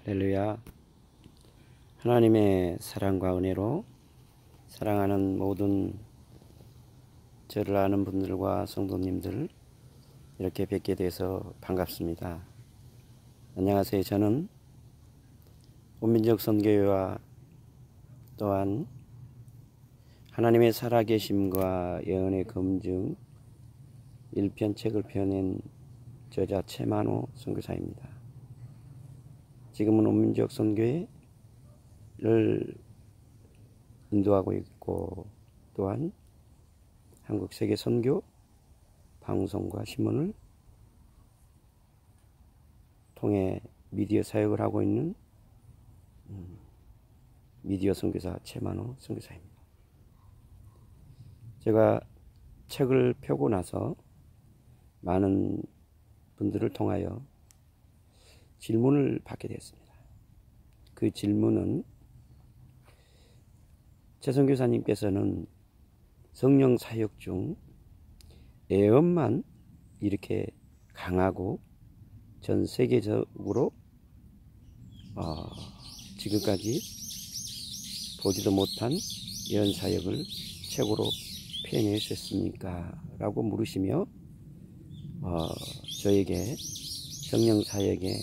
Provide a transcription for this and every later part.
할렐루야. 하나님의 사랑과 은혜로 사랑하는 모든 저를 아는 분들과 성도님들 이렇게 뵙게 돼서 반갑습니다. 안녕하세요. 저는 온민족 선교회와 또한 하나님의 살아계심과 예언의 검증 1편 책을 펴낸 저자 최만호 선교사입니다. 지금은 온민족 선교회를 인도하고 있고 또한 한국 세계 선교 방송과 신문을 통해 미디어 사역을 하고 있는 미디어 선교사 최만호 선교사입니다. 제가 책을 펴고 나서 많은 분들을 통하여 질문을 받게 되었습니다. 그 질문은 최 선교사님께서는 성령 사역 중 예언만 이렇게 강하고 전 세계적으로 지금까지 보지도 못한 예언 사역을 책으로 펴내셨습니까? 라고 물으시며 저에게 성령 사역의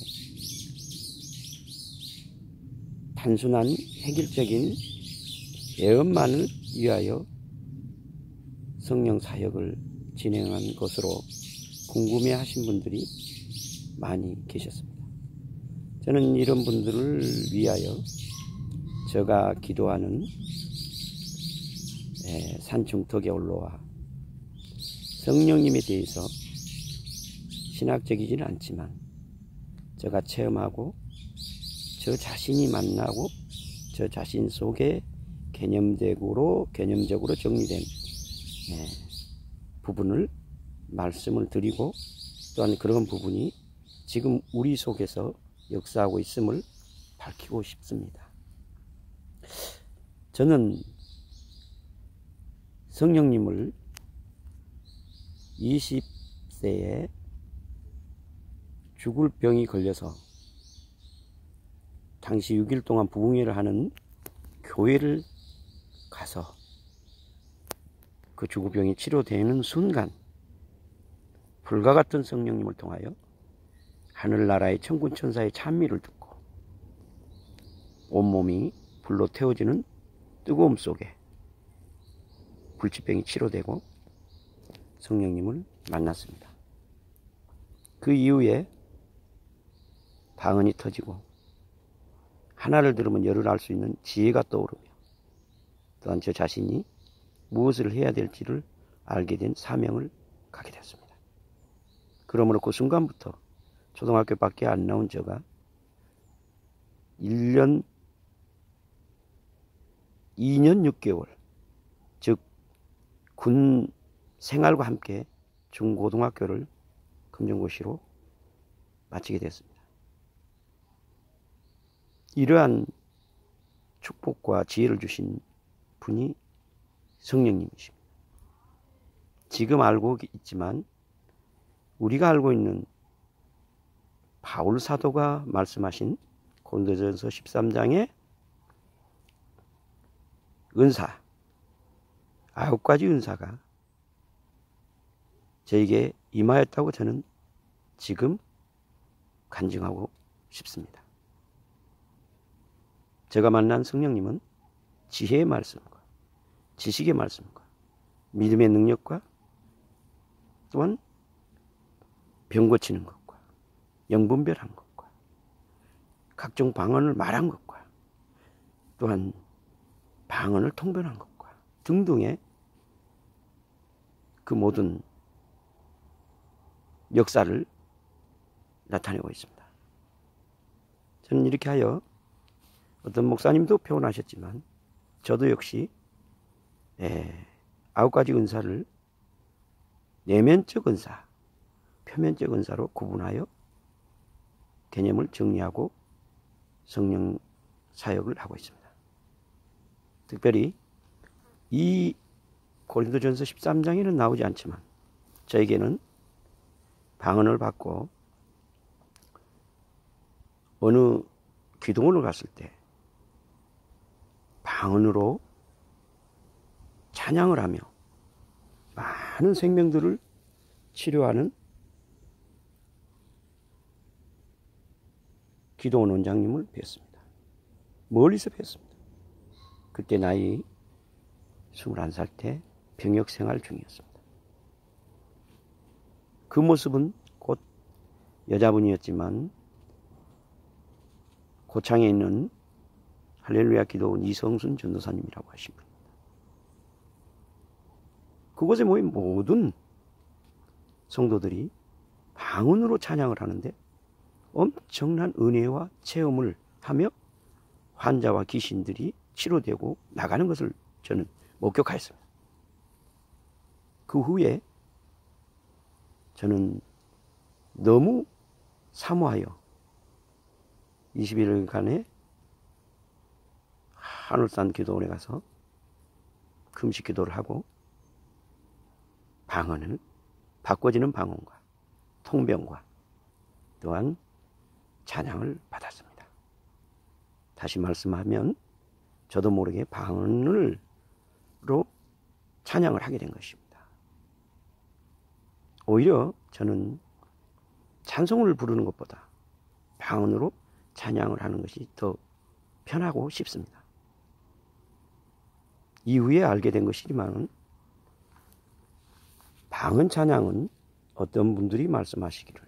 단순한 획일적인 예언만을 위하여 성령 사역을 진행한 것으로 궁금해 하신 분들이 많이 계셨습니다. 저는 이런 분들을 위하여 제가 기도하는 산중턱에 올라와 성령님에 대해서 신학적이지는 않지만 제가 체험하고 저 자신이 만나고 저 자신 속에 개념적으로 정리된 부분을 말씀을 드리고 또한 그런 부분이 지금 우리 속에서 역사하고 있음을 밝히고 싶습니다. 저는 성령님을 20세에 죽을 병이 걸려서 당시 6일 동안 부흥회를 하는 교회를 가서 그 죽을병이 치료되는 순간 불과 같은 성령님을 통하여 하늘나라의 천군 천사의 찬미를 듣고 온몸이 불로 태워지는 뜨거움 속에 불치병이 치료되고 성령님을 만났습니다. 그 이후에 방언이 터지고 하나를 들으면 열을 알 수 있는 지혜가 떠오르며 또한 저 자신이 무엇을 해야 될지를 알게 된 사명을 갖게 됐습니다. 그러므로 그 순간부터 초등학교밖에 안 나온 제가 2년 6개월 즉 군 생활과 함께 중고등학교를 금정고시로 마치게 됐습니다. 이러한 축복과 지혜를 주신 분이 성령님이십니다. 지금 알고 있지만 우리가 알고 있는 바울 사도가 말씀하신 고린도전서 13장의 은사 9가지 은사가 저에게 임하였다고 저는 지금 간증하고 싶습니다. 제가 만난 성령님은 지혜의 말씀과 지식의 말씀과 믿음의 능력과 또한 병 고치는 것과 영분별한 것과 각종 방언을 말한 것과 또한 방언을 통변한 것과 등등의 그 모든 역사를 나타내고 있습니다. 저는 이렇게 하여 어떤 목사님도 표현하셨지만 저도 역시 9가지 은사를 내면적 은사, 표면적 은사로 구분하여 개념을 정리하고 성령 사역을 하고 있습니다. 특별히 이 고린도전서 13장에는 나오지 않지만 저에게는 방언을 받고 어느 기도원을 갔을 때 방언으로 찬양을 하며 많은 생명들을 치료하는 기도원 원장님을 뵀습니다. 멀리서 뵀습니다. 그때 나이 21살 때 병역 생활 중이었습니다. 그 모습은 곧 여자분이었지만 고창에 있는 할렐루야 기도원 이성순 전도사님이라고 하신 분입니다. 그곳에 모인 모든 성도들이 방언으로 찬양을 하는데 엄청난 은혜와 체험을 하며 환자와 귀신들이 치료되고 나가는 것을 저는 목격하였습니다. 그 후에 저는 너무 사모하여 21일간의 하늘산 기도원에 가서 금식 기도를 하고 방언을 바꿔지는 방언과 통병과 또한 찬양을 받았습니다. 다시 말씀하면 저도 모르게 방언으로 찬양을 하게 된 것입니다. 오히려 저는 찬송을 부르는 것보다 방언으로 찬양을 하는 것이 더 편하고 쉽습니다. 이후에 알게 된 것이지만 방언 찬양은 어떤 분들이 말씀하시기를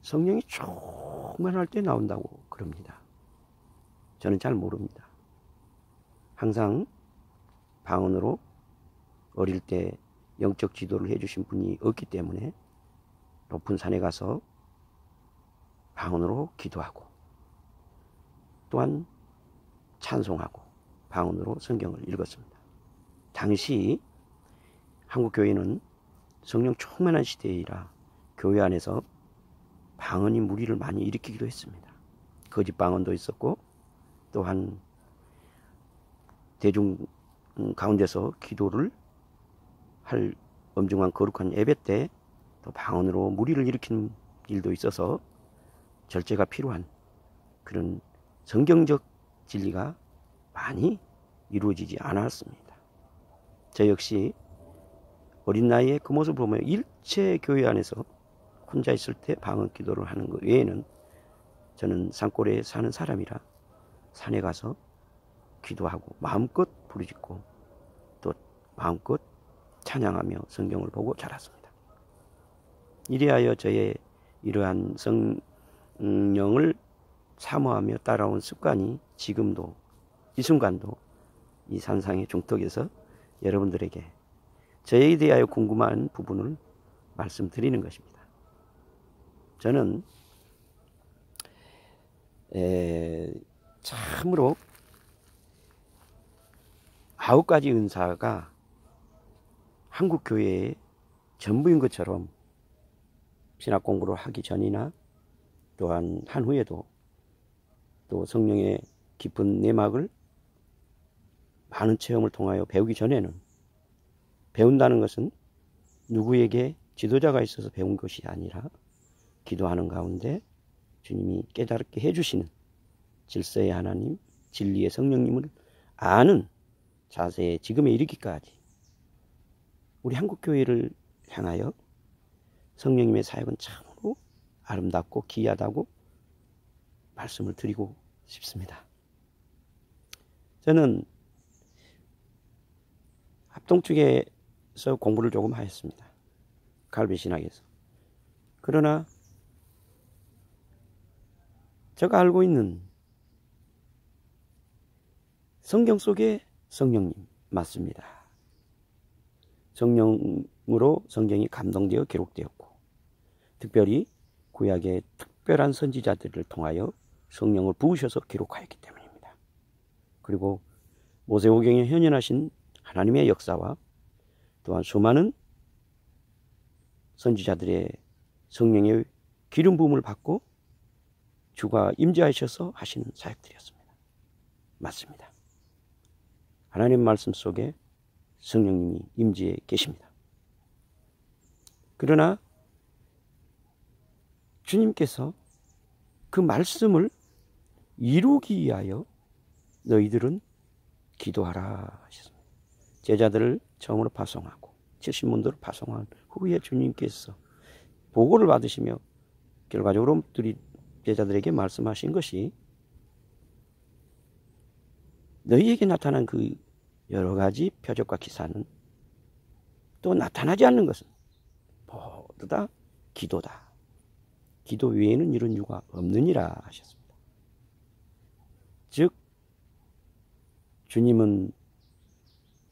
성령이 충만할 때 나온다고 그럽니다. 저는 잘 모릅니다. 항상 방언으로 어릴 때 영적 지도를 해주신 분이 없기 때문에 높은 산에 가서 방언으로 기도하고 또한 찬송하고 방언으로 성경을 읽었습니다. 당시 한국교회는 성령 충만한 시대이라 교회 안에서 방언이 무리를 많이 일으키기도 했습니다. 거짓 방언도 있었고 또한 대중 가운데서 기도를 할 엄중한 거룩한 예배 때 또 방언으로 무리를 일으키는 일도 있어서 절제가 필요한 그런 성경적 진리가 많이 이루어지지 않았습니다. 저 역시 어린 나이에 그 모습을 보며 일체 교회 안에서 혼자 있을 때 방언 기도를 하는 것 외에는 저는 산골에 사는 사람이라 산에 가서 기도하고 마음껏 부르짖고 또 마음껏 찬양하며 성경을 보고 자랐습니다. 이리하여 저의 이러한 성령을 사모하며 따라온 습관이 지금도 이 순간도 이 산상의 중턱에서 여러분들에게 저에 대하여 궁금한 부분을 말씀드리는 것입니다. 저는 참으로 9가지 은사가 한국 교회의 전부인 것처럼 신학 공부를 하기 전이나 또한 한 후에도 또 성령의 깊은 내막을 많은 체험을 통하여 배우기 전에는 배운다는 것은 누구에게 지도자가 있어서 배운 것이 아니라 기도하는 가운데 주님이 깨닫게 해주시는 질서의 하나님, 진리의 성령님을 아는 자세에 지금에 이르기까지 우리 한국교회를 향하여 성령님의 사역은 참으로 아름답고 귀하다고 말씀을 드리고 싶습니다. 저는 합동 쪽에서 공부를 조금 하였습니다. 갈비 신학에서. 그러나 제가 알고 있는 성경 속의 성령님 맞습니다. 성령으로 성경이 감동되어 기록되었고 특별히 구약의 특별한 선지자들을 통하여 성령을 부으셔서 기록하였기 때문입니다. 그리고 모세오경에 현현하신 하나님의 역사와 또한 수많은 선지자들의 성령의 기름 부음을 받고 주가 임재하셔서 하시는 사역들이었습니다. 맞습니다. 하나님 말씀 속에 성령님이 임재해 계십니다. 그러나 주님께서 그 말씀을 이루기 위하여 너희들은 기도하라 하셨습니다. 제자들을 처음으로 파송하고 70문도를 파송한 후에 주님께서 보고를 받으시며 결과적으로 제자들에게 말씀하신 것이 너희에게 나타난 그 여러 가지 표적과 기사는 또 나타나지 않는 것은 모두 다 기도다. 기도 외에는 이런 이유가 없느니라 하셨습니다. 즉 주님은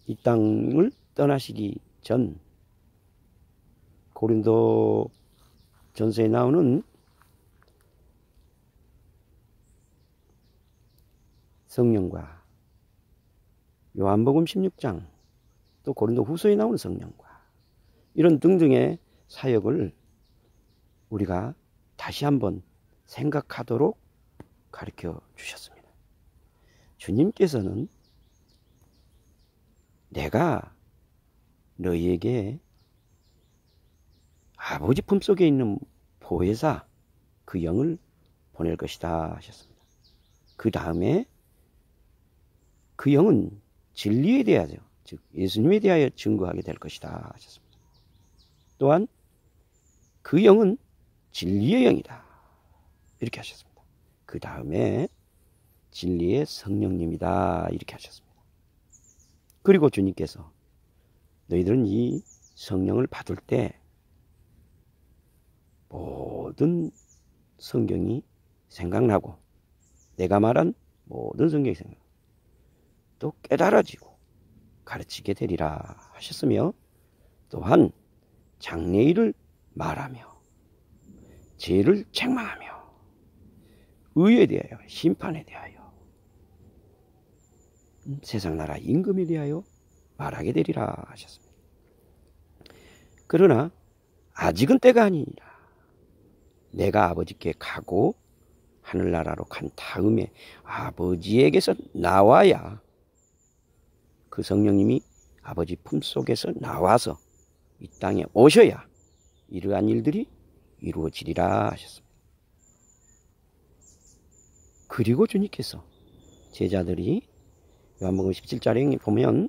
이 땅을 떠나시기 전 고린도 전서에 나오는 성령과 요한복음 16장 또 고린도 후서에 나오는 성령과 이런 등등의 사역을 우리가 다시 한번 생각하도록 가르쳐 주셨습니다. 주님께서는 내가 너희에게 아버지 품속에 있는 보혜사 그 영을 보낼 것이다 하셨습니다. 그 다음에 그 영은 진리에 대하여 즉 예수님에 대하여 증거하게 될 것이다 하셨습니다. 또한 그 영은 진리의 영이다 이렇게 하셨습니다. 그 다음에 진리의 성령님이다 이렇게 하셨습니다. 그리고 주님께서 너희들은 이 성령을 받을 때 모든 성경이 생각나고 내가 말한 모든 성경이 생각나고 또 깨달아지고 가르치게 되리라 하셨으며 또한 장래일을 말하며 죄를 책망하며 의에 대하여 심판에 대하여 세상 나라 임금에 대하여 말하게 되리라 하셨습니다. 그러나 아직은 때가 아니니라. 내가 아버지께 가고 하늘나라로 간 다음에 아버지에게서 나와야 그 성령님이 아버지 품속에서 나와서 이 땅에 오셔야 이러한 일들이 이루어지리라 하셨습니다. 그리고 주님께서 제자들이 요한복음 17장에 보면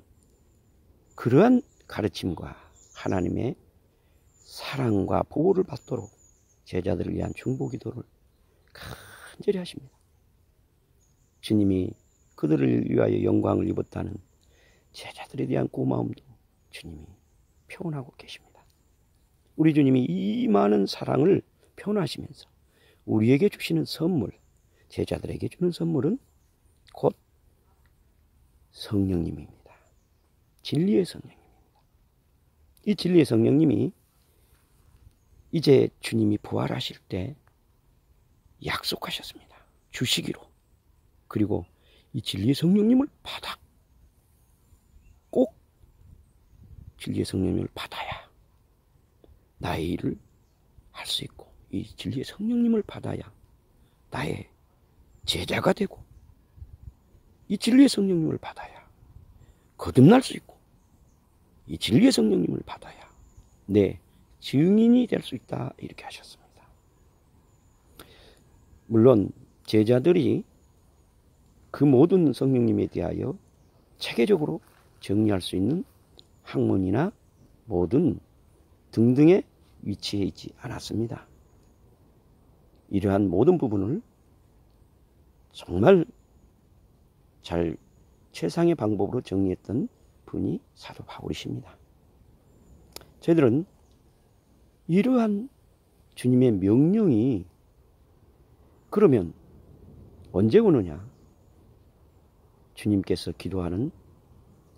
그러한 가르침과 하나님의 사랑과 보호를 받도록 제자들을 위한 중보기도를 간절히 하십니다. 주님이 그들을 위하여 영광을 입었다는 제자들에 대한 고마움도 주님이 표현하고 계십니다. 우리 주님이 이 많은 사랑을 표현하시면서 우리에게 주시는 선물, 제자들에게 주는 선물은 곧 성령님입니다. 진리의 성령님입니다. 이 진리의 성령님이 이제 주님이 부활하실 때 약속하셨습니다. 주시기로. 그리고 이 진리의 성령님을 받아. 꼭 진리의 성령님을 받아야 나의 일을 할 수 있고 이 진리의 성령님을 받아야 나의 제자가 되고 이 진리의 성령님을 받아야 거듭날 수 있고 이 진리의 성령님을 받아야 내 증인이 될 수 있다 이렇게 하셨습니다. 물론 제자들이 그 모든 성령님에 대하여 체계적으로 정리할 수 있는 학문이나 모든 등등의 위치에 있지 않았습니다. 이러한 모든 부분을 정말 잘 최상의 방법으로 정리했던 분이 사도 바울이십니다. 저희들은 이러한 주님의 명령이 그러면 언제 오느냐? 주님께서 기도하는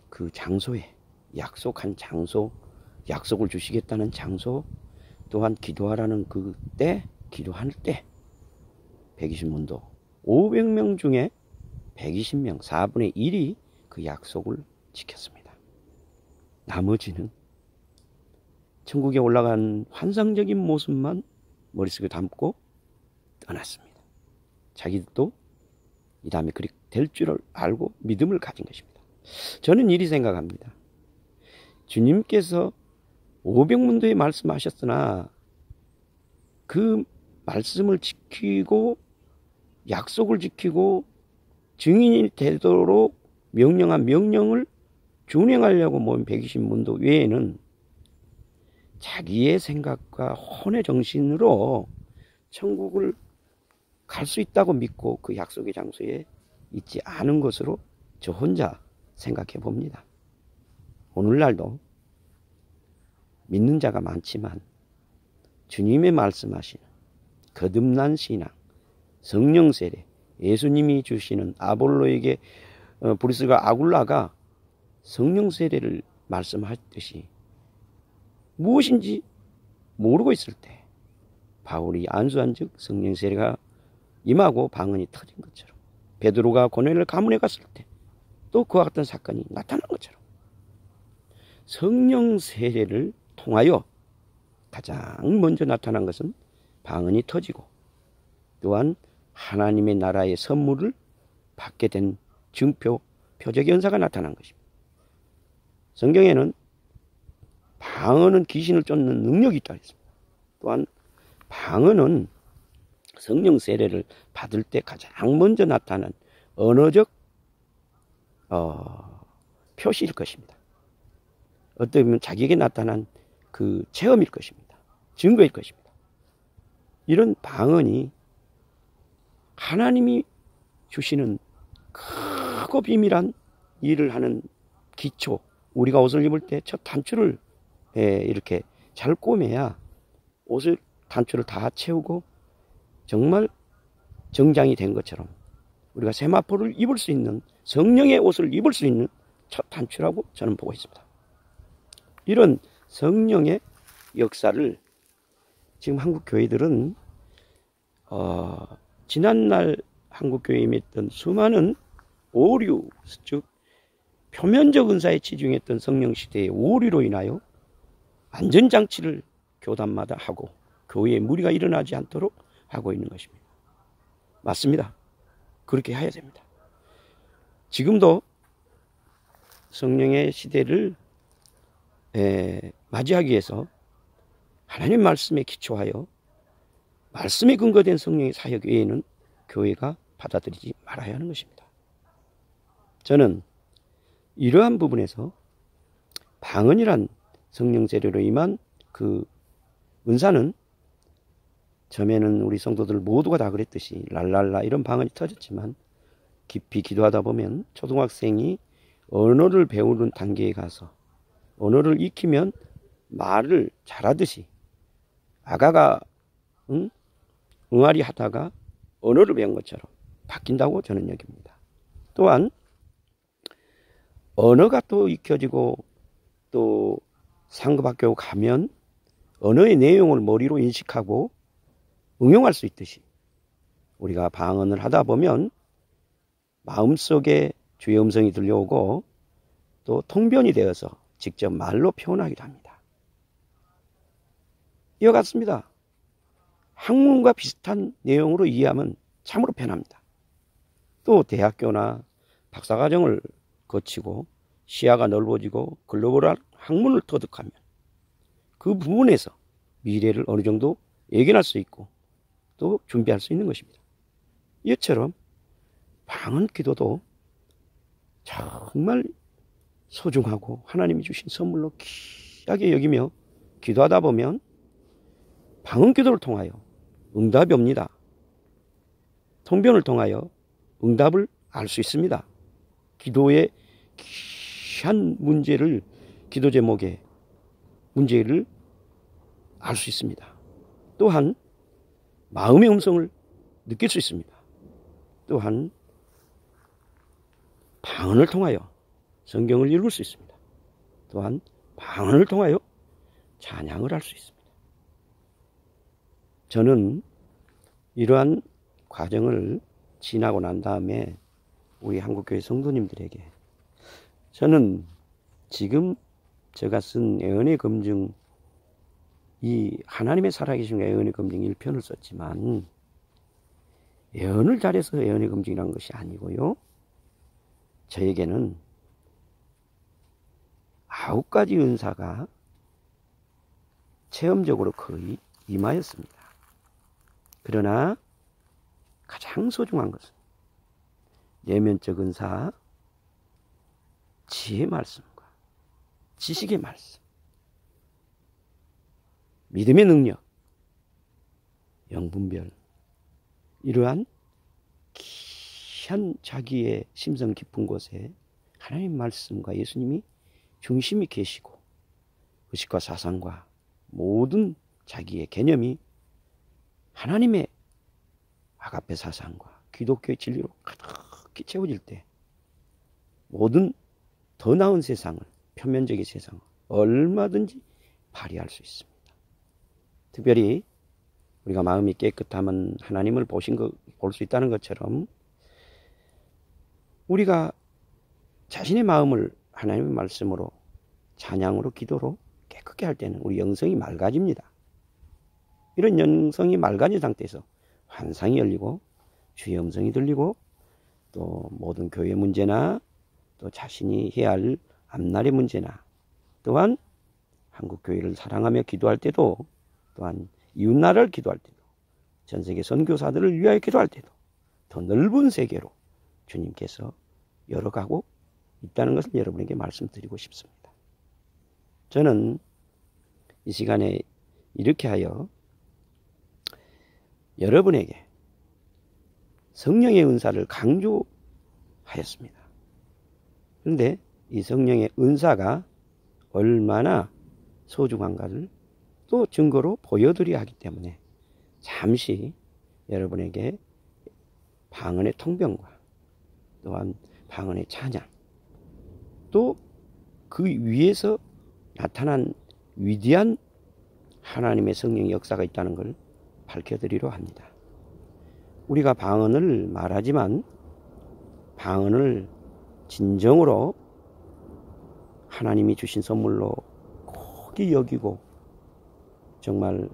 그 장소에 약속한 장소, 약속을 주시겠다는 장소, 또한 기도하라는 그 때, 기도할 때 120문도 500명 중에 120명 4분의 1이 그 약속을 지켰습니다. 나머지는 천국에 올라간 환상적인 모습만 머릿속에 담고 떠났습니다. 자기들도 이 다음에 그렇게 될 줄 알고 믿음을 가진 것입니다. 저는 이리 생각합니다. 주님께서 500문도에 말씀하셨으나 그 말씀을 지키고 약속을 지키고 증인이 되도록 명령한 명령을 준행하려고 모인 120문도 외에는 자기의 생각과 혼의 정신으로 천국을 갈 수 있다고 믿고 그 약속의 장소에 있지 않은 것으로 저 혼자 생각해 봅니다. 오늘날도 믿는 자가 많지만 주님의 말씀하시는 거듭난 신앙, 성령 세례, 예수님이 주시는 아볼로에게 브리스가 아굴라가 성령 세례를 말씀하셨듯이 무엇인지 모르고 있을 때 바울이 안수한 즉 성령 세례가 임하고 방언이 터진 것처럼, 베드로가 고넬을 가문에 갔을 때 또 그와 같은 사건이 나타난 것처럼 성령 세례를 통하여 가장 먼저 나타난 것은 방언이 터지고 또한 하나님의 나라의 선물을 받게 된 증표, 표적 현사가 나타난 것입니다. 성경에는 방언은 귀신을 쫓는 능력이 있다 했습니다. 또한 방언은 성령 세례를 받을 때 가장 먼저 나타난 언어적 표시일 것입니다. 어떻게 보면 자기에게 나타난 그 체험일 것입니다. 증거일 것입니다. 이런 방언이 하나님이 주시는 크고 비밀한 일을 하는 기초, 우리가 옷을 입을 때 첫 단추를 이렇게 잘 꼬매야 옷을 단추를 다 채우고 정말 정장이 된 것처럼 우리가 세마포를 입을 수 있는, 성령의 옷을 입을 수 있는 첫 단추라고 저는 보고 있습니다. 이런 성령의 역사를 지금 한국 교회들은 지난날 한국 교회에 임했던 수많은 오류, 즉 표면적 은사에 치중했던 성령 시대의 오류로 인하여 안전장치를 교단마다 하고 교회에 무리가 일어나지 않도록 하고 있는 것입니다. 맞습니다. 그렇게 해야 됩니다. 지금도 성령의 시대를 맞이하기 위해서 하나님 말씀에 기초하여 말씀에 근거된 성령의 사역 외에는 교회가 받아들이지 말아야 하는 것입니다. 저는 이러한 부분에서 방언이란 성령 세례로 임한 그 은사는 처음에는 우리 성도들 모두가 다 그랬듯이 랄랄라 이런 방언이 터졌지만 깊이 기도하다 보면 초등학생이 언어를 배우는 단계에 가서 언어를 익히면 말을 잘하듯이 아가가 응아리 하다가 언어를 배운 것처럼 바뀐다고 저는 여깁니다. 또한 언어가 또 익혀지고 또 상급학교 가면 언어의 내용을 머리로 인식하고 응용할 수 있듯이 우리가 방언을 하다 보면 마음속에 주의 음성이 들려오고 또 통변이 되어서 직접 말로 표현하기도 합니다. 이와 같습니다. 학문과 비슷한 내용으로 이해하면 참으로 편합니다. 또 대학교나 박사과정을 거치고 시야가 넓어지고 글로벌한 학문을 터득하면 그 부분에서 미래를 어느 정도 예견할 수 있고 또 준비할 수 있는 것입니다. 이처럼 방언 기도도 정말 소중하고 하나님이 주신 선물로 귀하게 여기며 기도하다 보면 방언 기도를 통하여 응답이 옵니다. 통변을 통하여 응답을 알 수 있습니다. 기도의 귀한 문제를, 기도 제목의 문제를 알 수 있습니다. 또한 마음의 음성을 느낄 수 있습니다. 또한 방언을 통하여 성경을 읽을 수 있습니다. 또한 방언을 통하여 찬양을 할 수 있습니다. 저는 이러한 과정을 지나고 난 다음에 우리 한국교회 성도님들에게 저는 지금 제가 쓴 예언의 검증, 이 하나님의 살아계신 예언의 검증 1편을 썼지만 예언을 잘해서 예언의 검증이라는 것이 아니고요. 저에게는 9가지 은사가 체험적으로 거의 임하였습니다. 그러나 가장 소중한 것은 내면적 은사, 지혜의 말씀과 지식의 말씀, 믿음의 능력, 영분별, 이러한 귀한 자기의 심성 깊은 곳에 하나님 말씀과 예수님이 중심이 계시고 의식과 사상과 모든 자기의 개념이 하나님의 아가페 사상과 기독교의 진리로 가득히 채워질 때 모든 더 나은 세상을, 표면적인 세상을 얼마든지 발휘할 수 있습니다. 특별히 우리가 마음이 깨끗하면 하나님을 볼 수 있다는 것처럼 우리가 자신의 마음을 하나님의 말씀으로, 찬양으로, 기도로 깨끗게 할 때는 우리 영성이 맑아집니다. 이런 영성이 맑아진 상태에서 환상이 열리고 주의 음성이 들리고 또 모든 교회 문제나 또 자신이 해야 할 앞날의 문제나 또한 한국교회를 사랑하며 기도할 때도 또한 이웃나라를 기도할 때도 전세계 선교사들을 위하여 기도할 때도 더 넓은 세계로 주님께서 열어가고 있다는 것을 여러분에게 말씀드리고 싶습니다. 저는 이 시간에 이렇게 하여 여러분에게 성령의 은사를 강조하였습니다. 그런데 이 성령의 은사가 얼마나 소중한가를 또 증거로 보여드려야 하기 때문에 잠시 여러분에게 방언의 통병과 또한 방언의 찬양 또 그 위에서 나타난 위대한 하나님의 성령의 역사가 있다는 걸 밝혀드리려 합니다. 우리가 방언을 말하지만 방언을 진정으로 하나님이 주신 선물로 고기 여기고 정말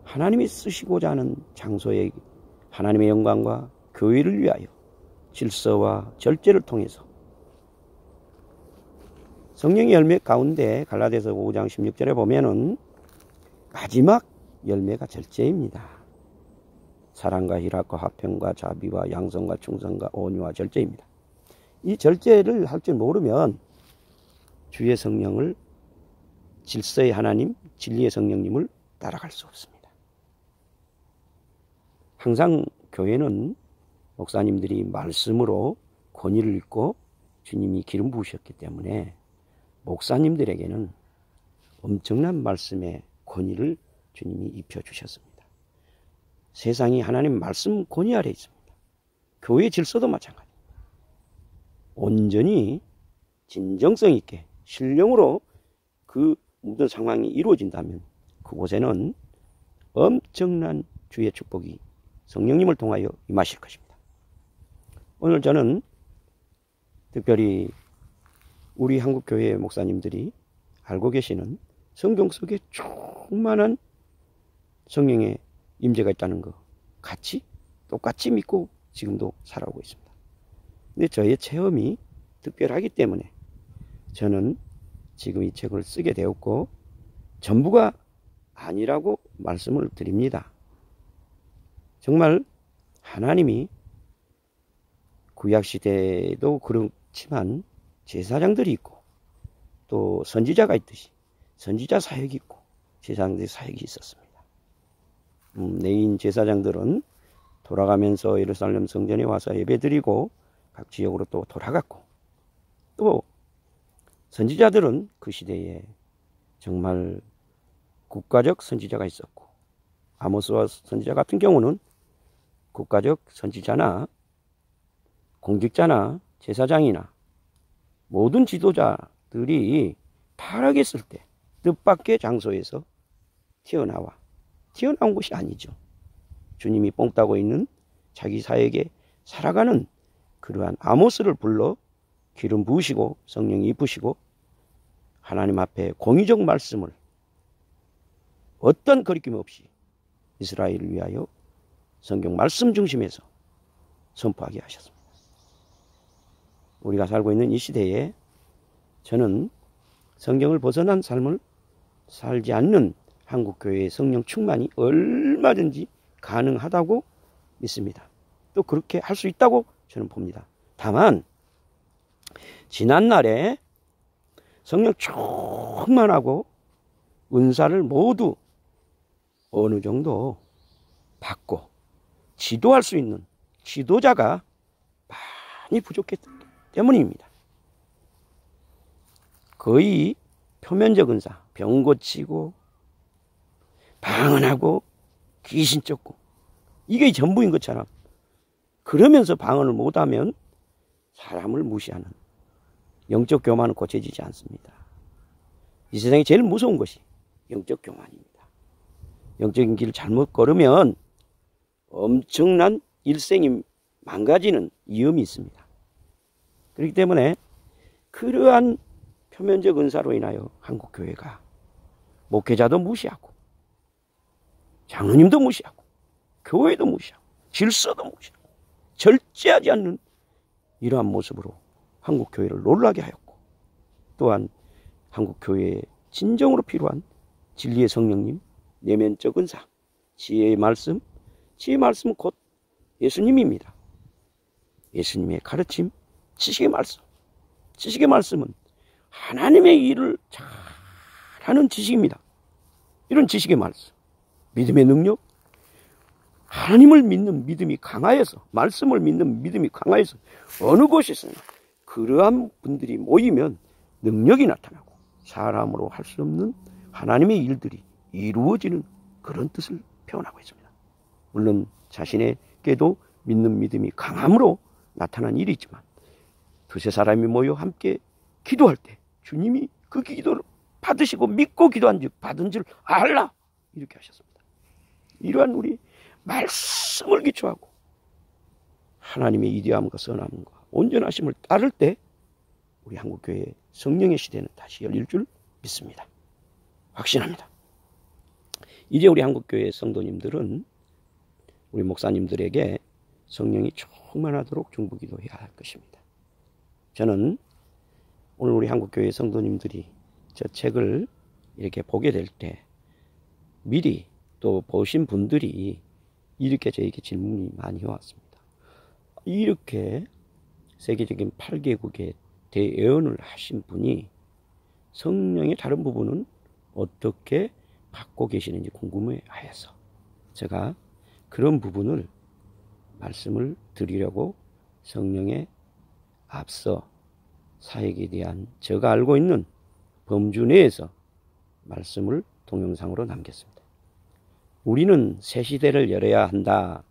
하나님이 쓰시고자 하는 장소에 하나님의 영광과 교회를 위하여 질서와 절제를 통해서 성령의 열매 가운데 갈라디아서 5장 16절에 보면은 마지막 열매가 절제입니다. 사랑과 희락과 화평과 자비와 양성과 충성과 온유와 절제입니다. 이 절제를 할 줄 모르면 주의 성령을, 질서의 하나님, 진리의 성령님을 따라갈 수 없습니다. 항상 교회는 목사님들이 말씀으로 권위를 읽고 주님이 기름 부으셨기 때문에 목사님들에게는 엄청난 말씀의 권위를 주님이 입혀주셨습니다. 세상이 하나님 말씀 권위 아래 있습니다. 교회 질서도 마찬가지입니다. 온전히 진정성 있게 신령으로 그 모든 상황이 이루어진다면 그곳에는 엄청난 주의 축복이 성령님을 통하여 임하실 것입니다. 오늘 저는 특별히 우리 한국교회 목사님들이 알고 계시는 성경 속에 충만한 성령의 임재가 있다는 거 똑같이 믿고 지금도 살아오고 있습니다. 근데 저의 체험이 특별하기 때문에 저는 지금 이 책을 쓰게 되었고 전부가 아니라고 말씀을 드립니다. 정말 하나님이 구약시대도 그렇지만 제사장들이 있고 또 선지자가 있듯이 선지자 사역이 있고 제사장들의 사역이 있었습니다. 레위인 제사장들은 돌아가면서 예루살렘 성전에 와서 예배드리고 각 지역으로 또 돌아갔고 또 선지자들은 그 시대에 정말 국가적 선지자가 있었고 아모스와 선지자 같은 경우는 국가적 선지자나 공직자나 제사장이나 모든 지도자들이 타락했을 때 뜻밖의 장소에서 튀어나온 것이 아니죠. 주님이 뽕 따고 있는 자기 사역에 살아가는 그러한 아모스를 불러 기름 부으시고 성령이 입으시고 하나님 앞에 공의적 말씀을 어떤 거리낌 없이 이스라엘을 위하여 성경 말씀 중심에서 선포하게 하셨습니다. 우리가 살고 있는 이 시대에 저는 성경을 벗어난 삶을 살지 않는 한국교회의 성령 충만이 얼마든지 가능하다고 믿습니다. 또 그렇게 할 수 있다고 저는 봅니다. 다만 지난날에 성령 충만하고 은사를 모두 어느 정도 받고 지도할 수 있는 지도자가 많이 부족했기 때문입니다. 거의 표면적 은사, 병 고치고 방언하고 귀신 쫓고 이게 전부인 것처럼, 그러면서 방언을 못하면 사람을 무시하는 영적 교만은 고쳐지지 않습니다. 이 세상에 제일 무서운 것이 영적 교만입니다. 영적인 길을 잘못 걸으면 엄청난 일생이 망가지는 위험이 있습니다. 그렇기 때문에 그러한 표면적 은사로 인하여 한국교회가 목회자도 무시하고 장로님도 무시하고 교회도 무시하고 질서도 무시하고 절제하지 않는 이러한 모습으로 한국교회를 놀라게 하였고, 또한 한국교회에 진정으로 필요한 진리의 성령님, 내면적 은사, 지혜의 말씀, 지혜의 말씀은 곧 예수님입니다. 예수님의 가르침, 지식의 말씀. 지식의 말씀은 하나님의 일을 잘하는 지식입니다. 이런 지식의 말씀, 믿음의 능력, 하나님을 믿는 믿음이 강하여서, 말씀을 믿는 믿음이 강하여서 어느 곳에서나 그러한 분들이 모이면 능력이 나타나고 사람으로 할 수 없는 하나님의 일들이 이루어지는 그런 뜻을 표현하고 있습니다. 물론 자신에게도 믿는 믿음이 강함으로 나타난 일이 있지만, 두세 사람이 모여 함께 기도할 때 주님이 그 기도를 받으시고 믿고 기도한 즉 받은 줄 알라, 이렇게 하셨습니다. 이러한 우리 말씀을 기초하고 하나님의 이대함과 선함과 온전하심을 따를 때 우리 한국교회의 성령의 시대는 다시 열릴 줄 믿습니다. 확신합니다. 이제 우리 한국교회 성도님들은 우리 목사님들에게 성령이 충만하도록 중보기도해야 할 것입니다. 저는 오늘 우리 한국교회 성도님들이 저 책을 이렇게 보게 될 때 미리 또 보신 분들이 이렇게 저에게 질문이 많이 해왔습니다. 이렇게 세계적인 8개국의 대예언을 하신 분이 성령의 다른 부분은 어떻게 받고 계시는지 궁금해 하여서 제가 그런 부분을 말씀을 드리려고 성령의 앞서 사역에 대한 제가 알고 있는 범주 내에서 말씀을 동영상으로 남겼습니다. 우리는 새 시대를 열어야 한다.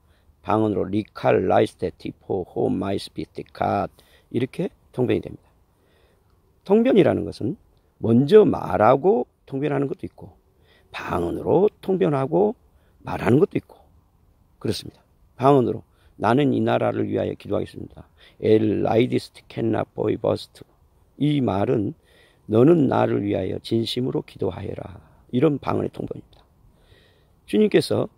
방언으로 리칼 라이스테 티포 홈 마이스피티 갓, 이렇게 통변이 됩니다. 통변이라는 것은 먼저 말하고 통변하는 것도 있고 방언으로 통변하고 말하는 것도 있고 그렇습니다. 방언으로 나는 이 나라를 위하여 기도하겠습니다. 엘 라이디스트 캔나 보이 버스트, 이 말은 너는 나를 위하여 진심으로 기도하여라, 이런 방언의 통변입니다. 주님께서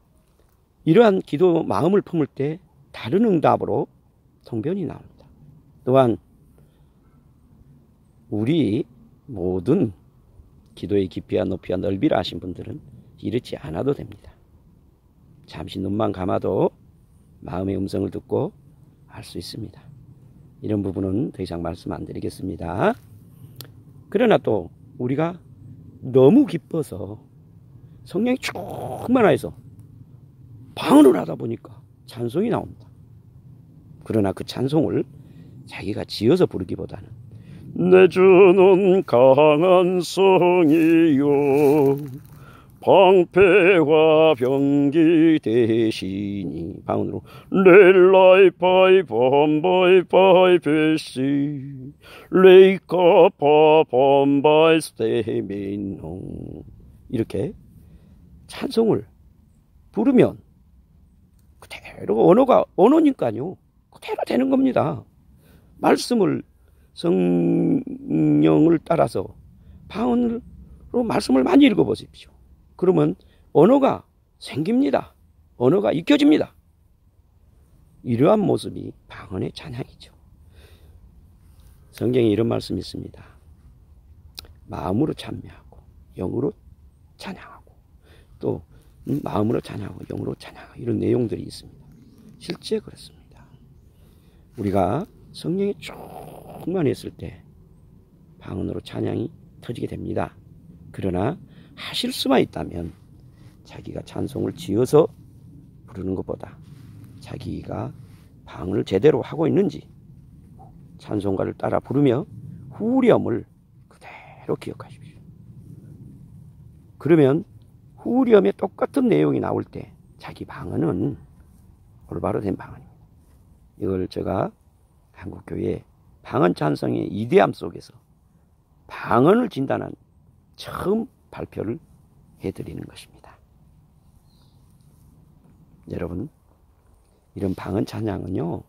이러한 기도 마음을 품을 때 다른 응답으로 통변이 나옵니다. 또한 우리 모든 기도의 깊이와 높이와 넓이를 아신 분들은 이렇지 않아도 됩니다. 잠시 눈만 감아도 마음의 음성을 듣고 알 수 있습니다. 이런 부분은 더 이상 말씀 안 드리겠습니다. 그러나 또 우리가 너무 기뻐서 성령이 충만해서 방언을 하다 보니까 찬송이 나옵니다. 그러나 그 찬송을 자기가 지어서 부르기보다는 내 주는 강한 성이요 방패와 병기 대신이, 방언으로 렐라이 파이 범바이 파이 베시 레이카 파 범바이 스테미노, 이렇게 찬송을 부르면 그대로 언어니까요 그대로 되는 겁니다. 말씀을 성령을 따라서 방언으로 말씀을 많이 읽어보십시오. 그러면 언어가 생깁니다. 언어가 익혀집니다. 이러한 모습이 방언의 찬양이죠. 성경에 이런 말씀이 있습니다. 마음으로 찬미하고 영으로 찬양하고 또 마음으로 찬양하고 영으로 찬양하고 이런 내용들이 있습니다. 실제 그렇습니다. 우리가 성령이 충만했을 때 방언으로 찬양이 터지게 됩니다. 그러나 하실 수만 있다면 자기가 찬송을 지어서 부르는 것보다 자기가 방언을 제대로 하고 있는지 찬송가를 따라 부르며 후렴을 그대로 기억하십시오. 그러면 후렴에 똑같은 내용이 나올 때 자기 방언은 올바로 된 방언입니다. 이걸 제가 한국교회 방언 찬송의 이대함 속에서 방언을 진단한 처음 발표를 해드리는 것입니다. 여러분, 이런 방언 찬양은요,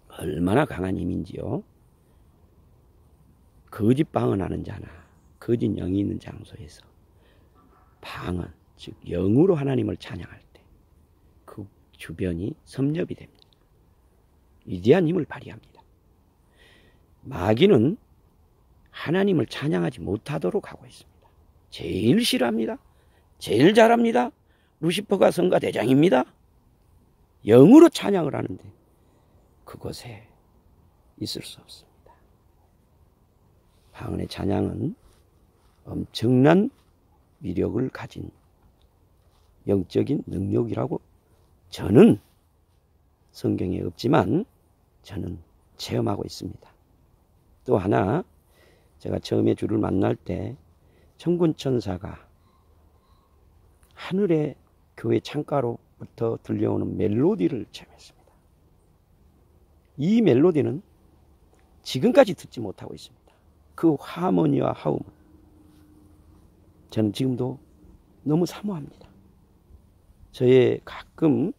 얼마나 강한 힘인지요. 거짓 방언하는 자나 거짓 영이 있는 장소에서 방언, 즉 영으로 하나님을 찬양할 때 그 주변이 섭렵이 됩니다. 위대한 힘을 발휘합니다. 마귀는 하나님을 찬양하지 못하도록 하고 있습니다. 제일 싫어합니다. 제일 잘합니다. 루시퍼가 성가대장입니다. 영으로 찬양을 하는데 그곳에 있을 수 없습니다. 방언의 찬양은 엄청난 위력을 가진 영적인 능력이라고 저는 성경에 없지만 저는 체험하고 있습니다. 또 하나, 제가 처음에 주를 만날 때 천군천사가 하늘의 교회 창가로부터 들려오는 멜로디를 체험했습니다. 이 멜로디는 지금까지 듣지 못하고 있습니다. 그 하모니와 하음은 저는 지금도 너무 사모합니다. 저의 가끔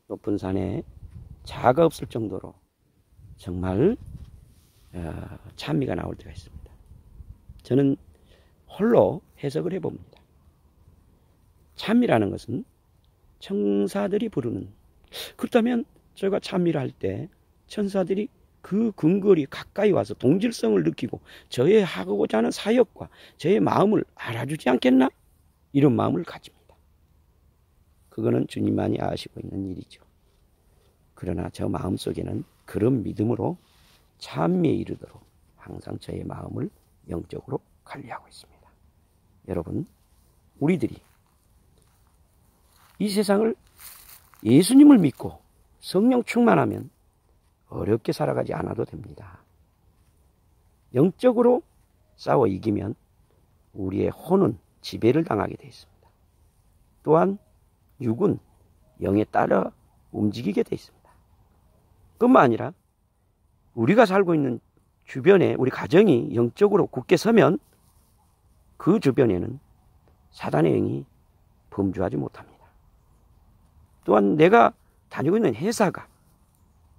높은 산에 자가 없을 정도로 정말 찬미가 나올 때가 있습니다. 저는 홀로 해석을 해봅니다. 찬미라는 것은 천사들이 부르는, 그렇다면 저희가 찬미를 할 때 천사들이 그 근거리 가까이 와서 동질성을 느끼고 저의 하고자 하는 사역과 저의 마음을 알아주지 않겠나? 이런 마음을 가집니다. 그거는 주님만이 아시고 있는 일이죠. 그러나 저 마음속에는 그런 믿음으로 찬미에 이르도록 항상 저의 마음을 영적으로 관리하고 있습니다. 여러분, 우리들이 이 세상을 예수님을 믿고 성령 충만하면 어렵게 살아가지 않아도 됩니다. 영적으로 싸워 이기면 우리의 혼은 지배를 당하게 되어 있습니다. 또한 육은 영에 따라 움직이게 되어 있습니다. 뿐만 아니라 우리가 살고 있는 주변에 우리 가정이 영적으로 굳게 서면 그 주변에는 사단의 영이 범주하지 못합니다. 또한 내가 다니고 있는 회사가,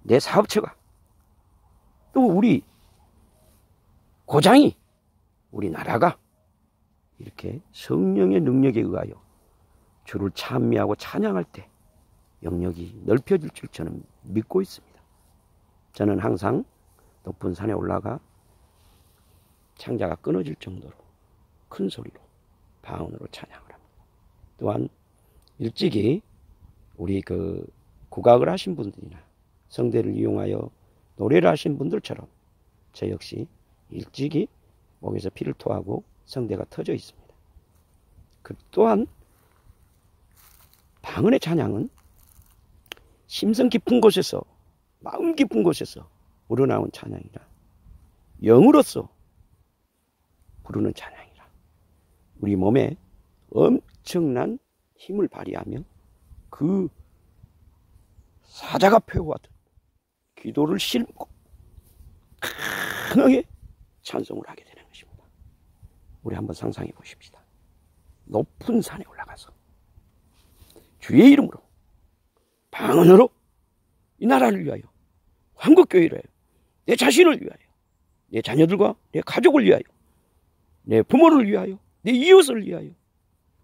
내 사업처가, 또 우리 고장이, 우리나라가 이렇게 성령의 능력에 의하여 주를 찬미하고 찬양할 때 영역이 넓혀질 줄 저는 믿고 있습니다. 저는 항상 높은 산에 올라가 창자가 끊어질 정도로 큰 소리로 방언으로 찬양을 합니다. 또한 일찍이 우리 국악을 하신 분들이나 성대를 이용하여 노래를 하신 분들처럼 저 역시 일찍이 목에서 피를 토하고 성대가 터져 있습니다. 그 또한 방언의 찬양은 심성 깊은 곳에서, 마음 깊은 곳에서 우러나온 찬양이라, 영으로서 부르는 찬양이라 우리 몸에 엄청난 힘을 발휘하며 그 사자가 표하듯 기도를 싣고 강하게 찬송을 하게 되는 것입니다. 우리 한번 상상해 보십시다. 높은 산에 올라가서 주의 이름으로 방언으로 이 나라를 위하여, 한국교회를 위하여, 내 자신을 위하여, 내 자녀들과 내 가족을 위하여, 내 부모를 위하여, 내 이웃을 위하여,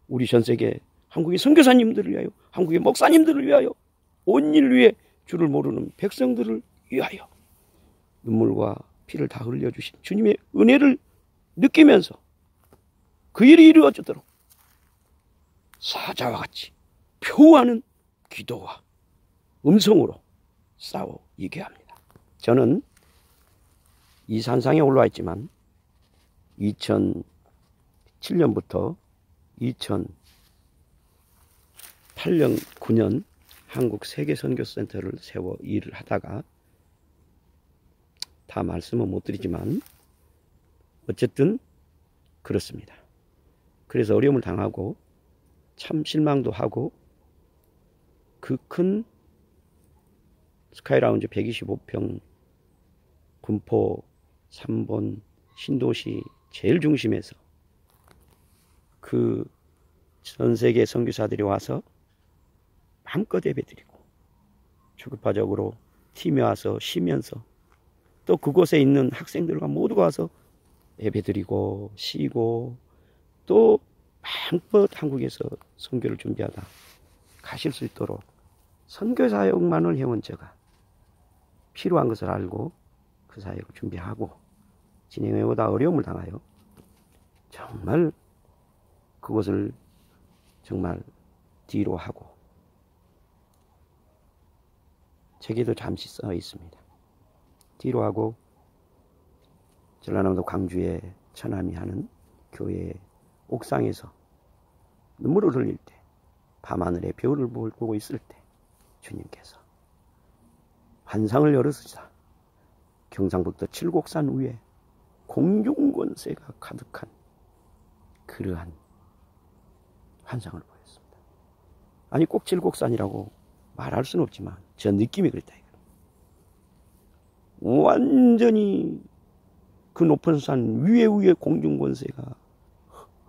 우리 전세계 한국의 선교사님들을 위하여, 한국의 목사님들을 위하여, 온 일 위해 주를 모르는 백성들을 위하여 눈물과 피를 다 흘려주신 주님의 은혜를 느끼면서 그 일이 이루어지도록 사자와 같이 표하는 기도와 음성으로 싸워 이겨야 합니다. 저는 이 산상에 올라와 있지만 2007년부터 2008년, 9년 한국 세계선교센터를 세워 일을 하다가 다 말씀은 못 드리지만 어쨌든 그렇습니다. 그래서 어려움을 당하고 참 실망도 하고 그 큰 스카이라운지 125평 군포 3번 신도시 제일 중심에서 그 전 세계 선교사들이 와서 마음껏 예배드리고 주급파적으로 팀에 와서 쉬면서 또 그곳에 있는 학생들과 모두가 와서 예배드리고 쉬고 또 마음껏 한국에서 선교를 준비하다 가실 수 있도록 선교 사역만을 해온 제가 필요한 것을 알고 그 사역을 준비하고 진행해오다 어려움을 당하여 정말 그것을 정말 뒤로 하고 책에도 잠시 써 있습니다. 뒤로 하고 전라남도 광주의 처남이 하는 교회 옥상에서 눈물을 흘릴 때 밤하늘에 별을 보고 있을 때 주님께서 환상을 열으시사 경상북도 칠곡산 위에 공중권세가 가득한 그러한 환상을 보였습니다. 아니 꼭 칠곡산이라고 말할 수는 없지만 저 느낌이 그랬다. 완전히 그 높은 산 위에 공중권세가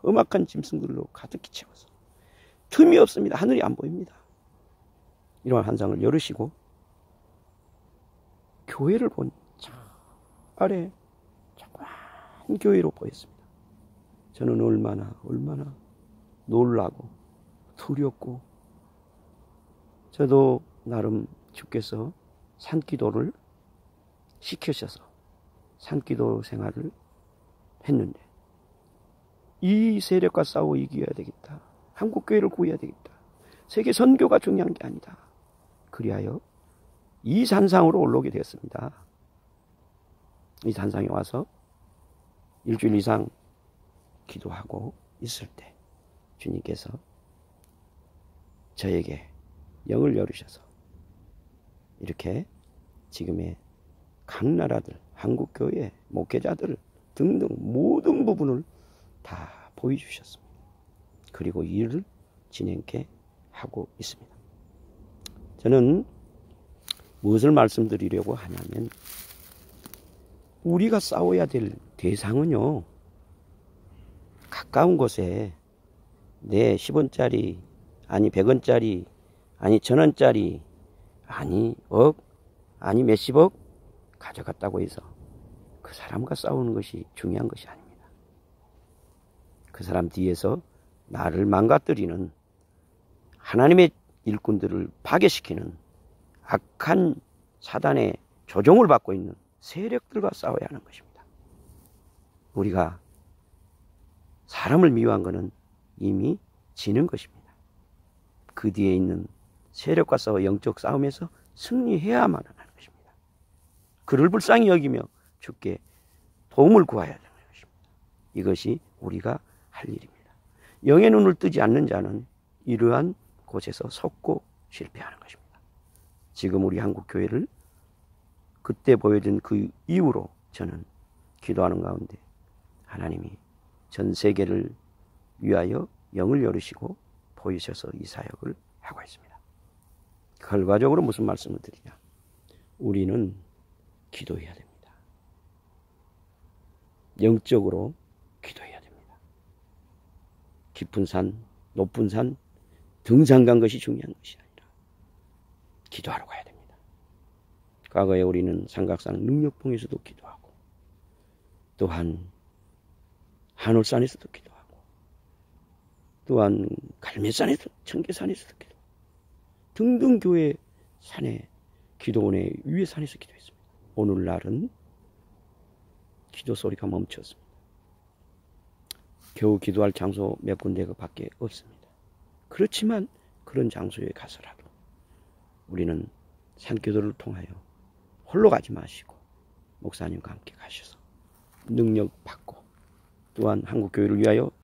험악한 짐승들로 가득히 채워서 틈이 없습니다. 하늘이 안 보입니다. 이러한 환상을 열으시고 교회를 본 저 아래 조그만 교회로 보였습니다. 저는 얼마나 놀라고 두렵고 저도 나름 주께서 산기도를 시키셔서 산기도 생활을 했는데 이 세력과 싸워 이겨야 되겠다. 한국교회를 구해야 되겠다. 세계 선교가 중요한 게 아니다. 그리하여 이 산상으로 올라오게 되었습니다. 이 산상에 와서 일주일 이상 기도하고 있을 때 주님께서 저에게 영을 열으셔서 이렇게 지금의 각 나라들, 한국교회, 목회자들 등등 모든 부분을 다 보여주셨습니다. 그리고 이 일을 진행케 하고 있습니다. 저는 무엇을 말씀드리려고 하냐면 우리가 싸워야 될 대상은요, 가까운 곳에 내 10원짜리 아니 100원짜리 아니 1000원짜리 아니 억 아니 몇십억 가져갔다고 해서 그 사람과 싸우는 것이 중요한 것이 아닙니다. 그 사람 뒤에서 나를 망가뜨리는 하나님의 일꾼들을 파괴시키는 악한 사단의 조종을 받고 있는 세력들과 싸워야 하는 것입니다. 우리가 사람을 미워한 것은 이미 지는 것입니다. 그 뒤에 있는 세력과 싸워 영적 싸움에서 승리해야만 하는 것입니다. 그를 불쌍히 여기며 주께 도움을 구해야 되는 것입니다. 이것이 우리가 할 일입니다. 영의 눈을 뜨지 않는 자는 이러한 곳에서 섰고 실패하는 것입니다. 지금 우리 한국교회를 그때 보여준 그 이후로 저는 기도하는 가운데 하나님이 전 세계를 위하여 영을 열으시고 보이셔서 이 사역을 하고 있습니다. 결과적으로 무슨 말씀을 드리냐? 우리는 기도해야 됩니다. 영적으로 기도해야 됩니다. 깊은 산, 높은 산, 등산 간 것이 중요한 것이 아니라 기도하러 가야 됩니다. 과거에 우리는 삼각산 능력봉에서도 기도하고 또한 한올산에서도 기도하고 또한 갈매산에서 청계산에서도 기도하고 등등 교회 산에 기도원의 위에 산에서 기도했습니다. 오늘날은 기도 소리가 멈췄습니다. 겨우 기도할 장소 몇 군데가 밖에 없습니다. 그렇지만 그런 장소에 가서라도 우리는 산기도를 통하여 홀로 가지 마시고 목사님과 함께 가셔서 능력 받고 또한 한국 교회를 위하여